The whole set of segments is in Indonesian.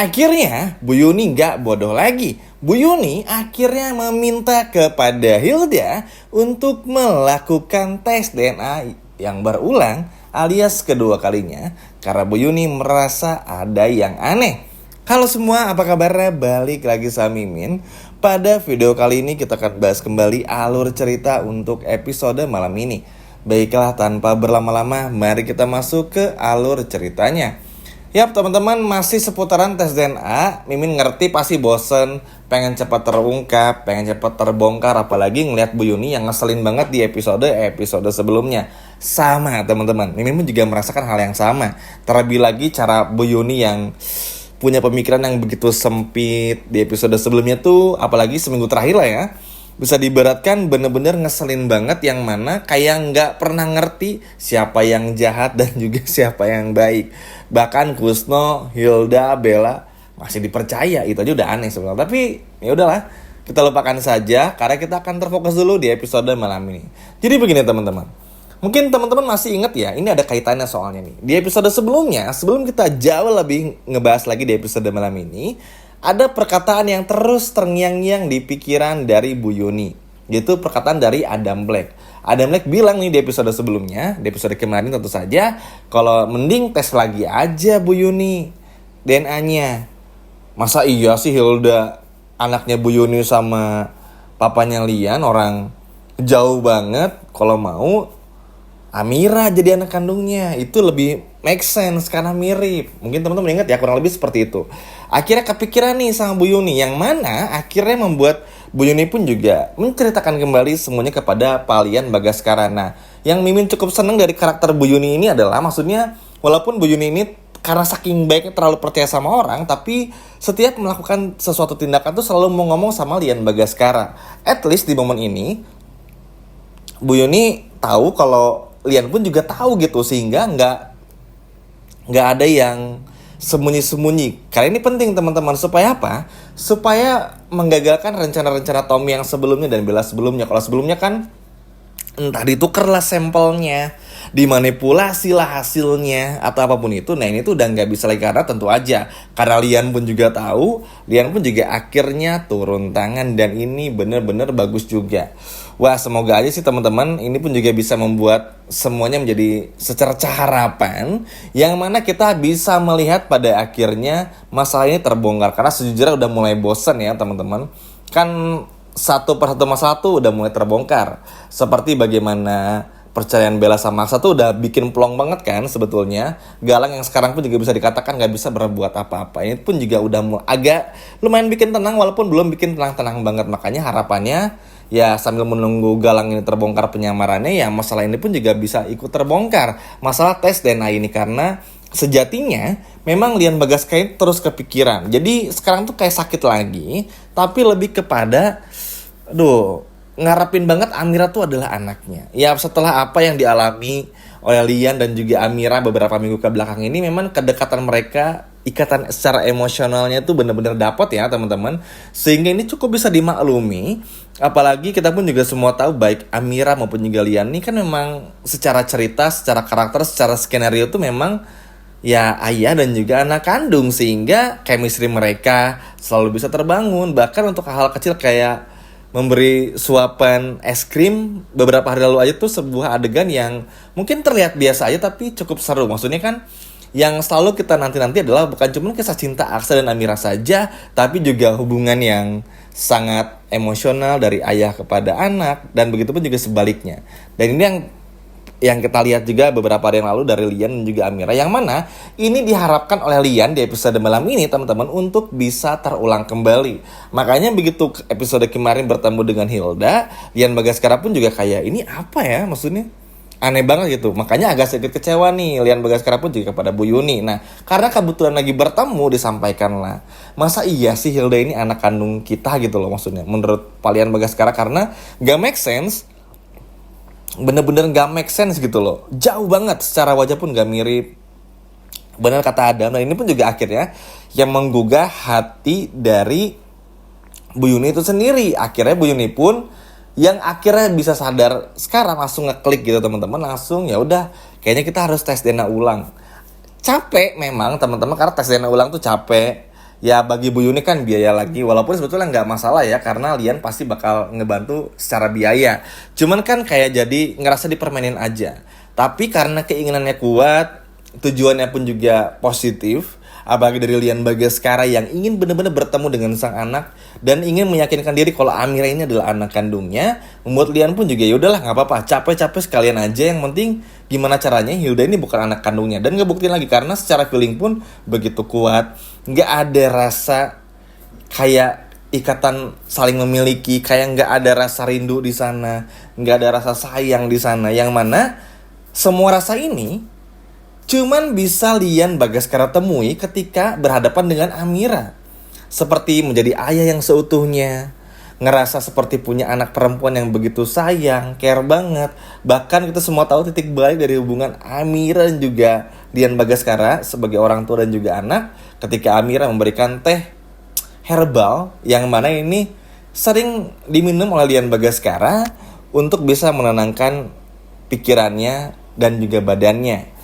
Akhirnya Bu Yuni nggak bodoh lagi. Bu Yuni akhirnya meminta kepada Hilda untuk melakukan tes DNA yang berulang alias kedua kalinya karena Bu Yuni merasa ada yang aneh. Halo semua, apa kabarnya? Balik lagi sama Mimin. Pada video kali ini kita akan bahas kembali alur cerita untuk episode malam ini. Baiklah, tanpa berlama-lama, mari kita masuk ke alur ceritanya. Yap teman-teman, masih seputaran tes DNA. Mimin ngerti pasti bosen, pengen cepat terungkap, pengen cepat terbongkar. Apalagi ngeliat Bu Yuni yang ngeselin banget di episode sebelumnya. Sama teman-teman, Mimin pun juga merasakan hal yang sama. Terlebih lagi cara Bu Yuni yang punya pemikiran yang begitu sempit di episode sebelumnya tuh, apalagi seminggu terakhir lah ya, bisa diibaratkan bener-bener ngeselin banget, yang mana kayak nggak pernah ngerti siapa yang jahat dan juga siapa yang baik. Bahkan Kusno, Hilda, Bella masih dipercaya, itu aja udah aneh sebenarnya. Tapi ya udahlah, kita lupakan saja karena kita akan terfokus dulu di episode malam ini. Jadi begini teman-teman, mungkin teman-teman masih ingat ya, ini ada kaitannya soalnya nih. Di episode sebelumnya, sebelum kita jauh lebih ngebahas lagi di episode malam ini, ada perkataan yang terus terngiang-ngiang di pikiran dari Bu Yuni, yaitu perkataan dari Adam Black. Adam Black bilang nih di episode sebelumnya, di episode kemarin tentu saja, kalau mending tes lagi aja Bu Yuni DNA-nya. Masa iya sih Hilda anaknya Bu Yuni sama papanya Lian orang jauh banget, kalau mau Amira jadi anak kandungnya, itu lebih make sense karena mirip. Mungkin teman-teman ingat ya, kurang lebih seperti itu. Akhirnya kepikiran nih sama Bu Yuni, yang mana akhirnya membuat Bu Yuni pun juga menceritakan kembali semuanya kepada Palian Bagaskara. Nah, yang Mimin cukup seneng dari karakter Bu Yuni ini adalah, maksudnya walaupun Bu Yuni ini karena saking baiknya terlalu percaya sama orang, tapi setiap melakukan sesuatu tindakan tuh selalu mau ngomong sama Lian Bagaskara. At least di momen ini Bu Yuni tahu kalau Lian pun juga tahu gitu, sehingga nggak ada yang sembunyi-sembunyi. Karena ini penting teman-teman, supaya apa? Supaya menggagalkan rencana-rencana Tommy yang sebelumnya dan Bella sebelumnya. Kalau sebelumnya kan entah ditukerlah sampelnya, dimanipulasi lah hasilnya, atau apapun itu. Nah ini tuh udah nggak bisa lagi, karena tentu aja karena Lian pun juga tahu, Lian pun juga akhirnya turun tangan, dan ini bener-bener bagus juga. Wah, semoga aja sih teman-teman, ini pun juga bisa membuat semuanya menjadi secercah harapan, yang mana kita bisa melihat pada akhirnya masalah ini terbongkar. Karena sejujurnya udah mulai bosan ya teman-teman, kan satu persatu masalah tuh udah mulai terbongkar. Seperti bagaimana perceraian Bella sama Aksa tuh udah bikin plong banget kan sebetulnya. Galang yang sekarang pun juga bisa dikatakan gak bisa berbuat apa-apa, ini pun juga udah agak lumayan bikin tenang, walaupun belum bikin tenang-tenang banget. Makanya harapannya ya sambil menunggu Galang ini terbongkar penyamarannya, ya masalah ini pun juga bisa ikut terbongkar, masalah tes DNA ini. Karena sejatinya memang Lian Bagaskara terus kepikiran. Jadi sekarang tuh kayak sakit lagi, tapi lebih kepada ngarepin banget Amira tuh adalah anaknya. Ya setelah apa yang dialami oleh Lian dan juga Amira beberapa minggu ke belakang ini, memang kedekatan mereka, ikatan secara emosionalnya tuh benar-benar dapat ya teman-teman. Sehingga ini cukup bisa dimaklumi. Apalagi kita pun juga semua tahu, baik Amira maupun juga Lian ini kan memang secara cerita, secara karakter, secara skenario tuh memang ya ayah dan juga anak kandung, sehingga chemistry mereka selalu bisa terbangun. Bahkan untuk hal kecil kayak memberi suapan es krim beberapa hari lalu aja tuh sebuah adegan yang mungkin terlihat biasa aja tapi cukup seru. Maksudnya kan yang selalu kita nanti-nanti adalah bukan cuma kisah cinta Aksa dan Amira saja, tapi juga hubungan yang sangat emosional dari ayah kepada anak, dan begitu pun juga sebaliknya. Dan ini yang kita lihat juga beberapa hari yang lalu dari Lian dan juga Amira, yang mana ini diharapkan oleh Lian di episode malam ini teman-teman untuk bisa terulang kembali. Makanya begitu episode kemarin bertemu dengan Hilda, Lian Bagaskara pun juga kayak, ini apa ya, maksudnya aneh banget gitu. Makanya agak sedikit kecewa nih Lian Bagaskara pun juga kepada Bu Yuni. Nah karena kebetulan lagi bertemu, disampaikanlah, masa iya sih Hilda ini anak kandung kita gitu loh, maksudnya menurut Lian Bagaskara. Karena gak make sense, bener-bener gak make sense gitu loh, jauh banget, secara wajah pun gak mirip. Benar kata Adam. Nah ini pun juga akhirnya yang menggugah hati dari Bu Yuni itu sendiri. Akhirnya Bu Yuni pun yang akhirnya bisa sadar sekarang, langsung ngeklik gitu teman-teman, langsung ya udah kayaknya kita harus tes DNA ulang. Capek memang teman-teman, karena tes DNA ulang tuh capek. Ya bagi Bu Yuni kan biaya lagi, walaupun sebetulnya nggak masalah ya, karena Lian pasti bakal ngebantu secara biaya. Cuman kan kayak jadi ngerasa dipermainin aja. Tapi karena keinginannya kuat, tujuannya pun juga positif, apalagi dari Lian Bagaskara yang ingin benar-benar bertemu dengan sang anak dan ingin meyakinkan diri kalau Amira ini adalah anak kandungnya, membuat Lian pun juga ya udahlah nggak apa-apa, capek-capek sekalian aja, yang penting gimana caranya Hilda ini bukan anak kandungnya. Dan ngebuktiin lagi karena secara feeling pun begitu kuat, nggak ada rasa kayak ikatan saling memiliki, kayak nggak ada rasa rindu di sana, nggak ada rasa sayang di sana, yang mana semua rasa ini cuman bisa Lian Bagaskara temui ketika berhadapan dengan Amira. Seperti menjadi ayah yang seutuhnya, ngerasa seperti punya anak perempuan yang begitu sayang, care banget. Bahkan kita semua tahu titik balik dari hubungan Amira dan juga Lian Bagaskara sebagai orang tua dan juga anak, ketika Amira memberikan teh herbal yang mana ini sering diminum oleh Lian Bagaskara untuk bisa menenangkan pikirannya dan juga badannya.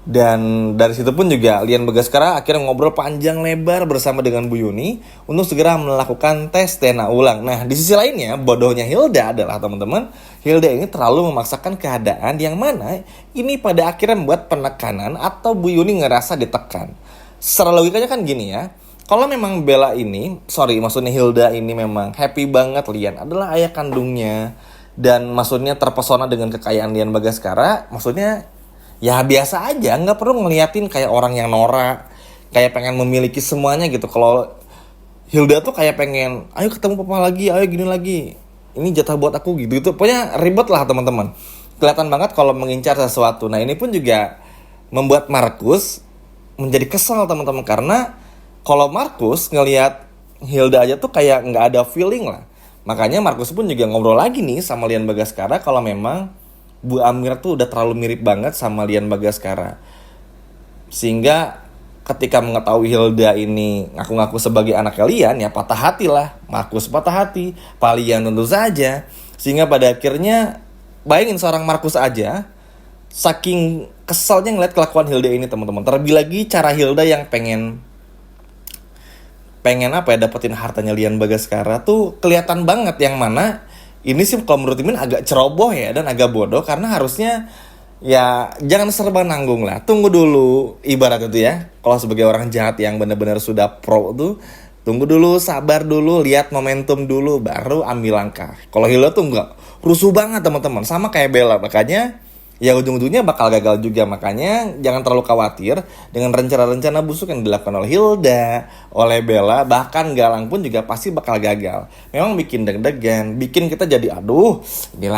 Dan dari situ pun juga Lian Bagaskara akhirnya ngobrol panjang lebar bersama dengan Bu Yuni untuk segera melakukan tes DNA ulang. Nah, di sisi lainnya, bodohnya Hilda adalah teman-teman, Hilda ini terlalu memaksakan keadaan yang mana ini pada akhirnya membuat penekanan atau Bu Yuni ngerasa ditekan. Secara logikanya kan gini ya, kalau memang maksudnya Hilda ini memang happy banget Lian adalah ayah kandungnya, dan maksudnya terpesona dengan kekayaan Lian Bagaskara, maksudnya ya biasa aja, nggak perlu ngeliatin kayak orang yang norak, kayak pengen memiliki semuanya gitu. Kalau Hilda tuh kayak pengen, ayo ketemu papa lagi, ayo gini lagi, ini jatah buat aku gitu. Pokoknya ribet lah teman-teman. Kelihatan banget kalau mengincar sesuatu. Nah ini pun juga membuat Markus menjadi kesal teman-teman, karena kalau Markus ngelihat Hilda aja tuh kayak nggak ada feeling lah. Makanya Markus pun juga ngobrol lagi nih sama Lian Bagaskara kalau memang Bu Amira tuh udah terlalu mirip banget sama Lian Bagaskara. Sehingga ketika mengetahui Hilda ini ngaku-ngaku sebagai anaknya Lian, ya patah hati lah. Markus patah hati, Pak Lian tentu saja. Sehingga pada akhirnya, bayangin seorang Markus aja saking kesalnya ngeliat kelakuan Hilda ini teman-teman. Terlebih lagi cara Hilda yang pengen dapetin hartanya Lian Bagaskara tuh kelihatan banget, yang mana ini sih kalau menurut Mimin agak ceroboh ya dan agak bodoh, karena harusnya ya jangan serba nanggung lah. Tunggu dulu, ibarat itu ya. Kalau sebagai orang jahat yang benar-benar sudah pro tuh, tunggu dulu, sabar dulu, lihat momentum dulu, baru ambil langkah. Kalau Hilda tuh enggak, rusuh banget teman-teman, sama kayak Bella. Makanya ya ujung-ujungnya bakal gagal juga. Makanya jangan terlalu khawatir dengan rencana-rencana busuk yang dilakukan oleh Hilda, oleh Bella, bahkan Galang pun juga pasti bakal gagal. Memang bikin deg-degan, bikin kita jadi aduh, ini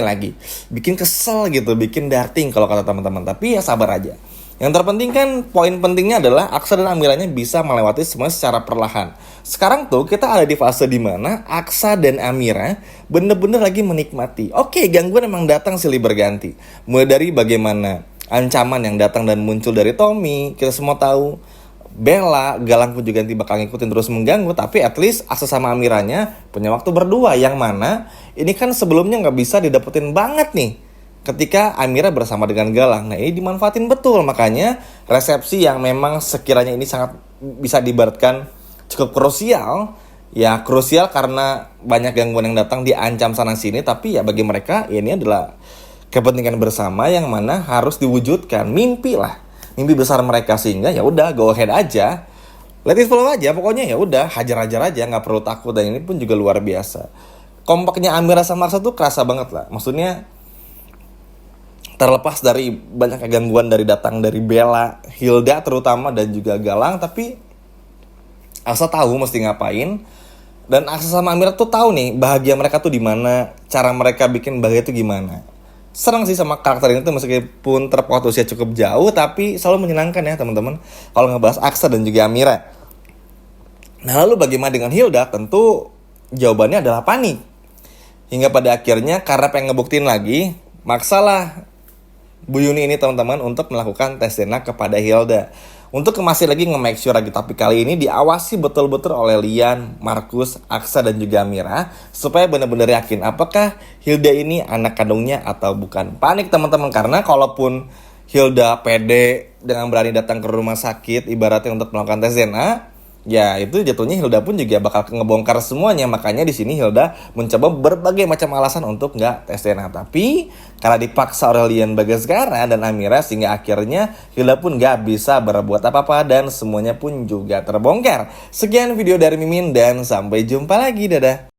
lagi, bikin kesel gitu, bikin darting kalau kata teman-teman. Tapi ya sabar aja. Yang terpenting kan, poin pentingnya adalah Aksa dan Amiranya bisa melewati semua secara perlahan. Sekarang tuh kita ada di fase dimana Aksa dan Amira bener-bener lagi menikmati. Oke, gangguan emang datang silih berganti. Mulai dari bagaimana ancaman yang datang dan muncul dari Tommy, kita semua tahu. Bella, Galang pun juga nanti bakal ngikutin terus mengganggu. Tapi at least Aksa sama Amiranya punya waktu berdua, yang mana ini kan sebelumnya gak bisa didapetin banget nih ketika Amira bersama dengan Galang. Nah ini dimanfaatin betul. Makanya resepsi yang memang sekiranya ini sangat bisa diibaratkan cukup krusial. Ya krusial karena banyak gangguan yang datang, diancam sana sini. Tapi ya bagi mereka ini adalah kepentingan bersama yang mana harus diwujudkan. Mimpi lah, mimpi besar mereka. Sehingga ya udah, go ahead aja, let it flow aja. Pokoknya ya udah, hajar-hajar aja, nggak perlu takut. Dan ini pun juga luar biasa. Kompaknya Amira sama Aksa tuh kerasa banget lah. Maksudnya terlepas dari banyak gangguan datang dari Bella, Hilda terutama, dan juga Galang, tapi Aksa tahu mesti ngapain. Dan Aksa sama Amira tuh tahu nih bahagia mereka tuh di mana, cara mereka bikin bahagia itu gimana. Serang sih sama karakter ini tuh, meskipun terpaut usia cukup jauh, tapi selalu menyenangkan ya teman-teman kalau ngebahas Aksa dan juga Amira. Nah lalu bagaimana dengan Hilda? Tentu jawabannya adalah panik. Hingga pada akhirnya karena pengen ngebuktiin lagi, maksalah Bu Yuni ini teman-teman untuk melakukan tes DNA kepada Hilda. Untuk masih lagi nge-make sure lagi, tapi kali ini diawasi betul-betul oleh Lian, Markus, Aksa, dan juga Amira, supaya benar-benar yakin apakah Hilda ini anak kandungnya atau bukan. Panik teman-teman, karena kalaupun Hilda pede dengan berani datang ke rumah sakit ibaratnya untuk melakukan tes DNA, Ya, itu jatuhnya Hilda pun juga bakal ngebongkar semuanya. Makanya di sini Hilda mencoba berbagai macam alasan untuk nggak tes DNA. Tapi karena dipaksa oleh Lian Bagaskara dan Amira, sehingga akhirnya Hilda pun nggak bisa berbuat apa-apa dan semuanya pun juga terbongkar. Sekian video dari Mimin dan sampai jumpa lagi. Dadah.